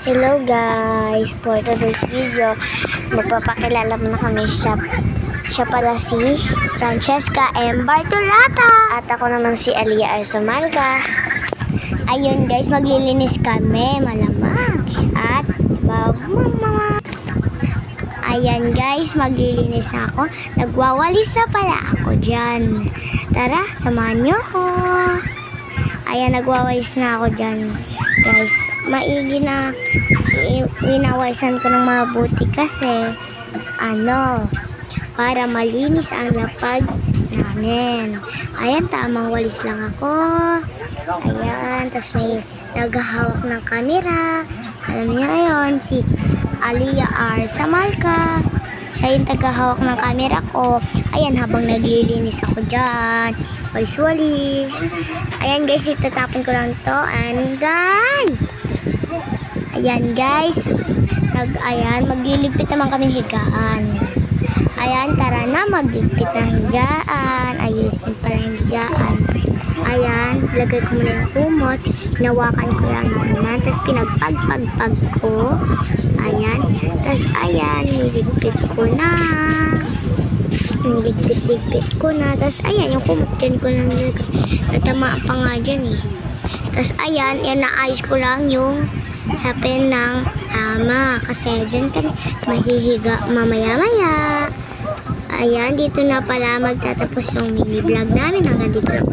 Hello guys, for today's video, magpapakilala muna kami siya pala si Francesca M. Bartolata. At ako naman si Alia Arzamalga. Ayun guys, maglilinis kami, malamang. At mama. Ayan guys, maglilinis ako. Nagwawalis na pala ako dyan. Tara, samahan niyo ko. Ayan, nagwawalis na ako dyan. Guys, maigi na winawasan ko ng mabuti kasi para malinis ang lapag namin. Ayan, tamang walis lang ako. Ayan, tas may naghahawak ng camera. Alam niyo ayun, si Alia Arzamalga. Siya yung tagahawak ng camera ko. Ayan, habang naglilinis ako dyan. Walis-walis. Ayan guys, itatapon ko lang to. And ayan guys. Magliligpit naman kami higaan. Ayan, tara na magligpit ng higaan. Ayusin pala yung higaan. Ayan, lagay ko muna yung kumot. Hinawakan ko yan muna. Tapos pinagpag-pag-pag ko. Ayan. Tapos ayan, niligpit ko na. Niligpit ko na. Tapos ayan, yung kumot dyan ko lang nilagay. Natamaan pa nga dyan eh. Tapos ayan, naayos ko lang yung sapin ng ama. Kasi dyan kami mahihiga mamaya-maya. Ayan, dito na pala magtatapos yung mini vlog namin. Hanggang dito.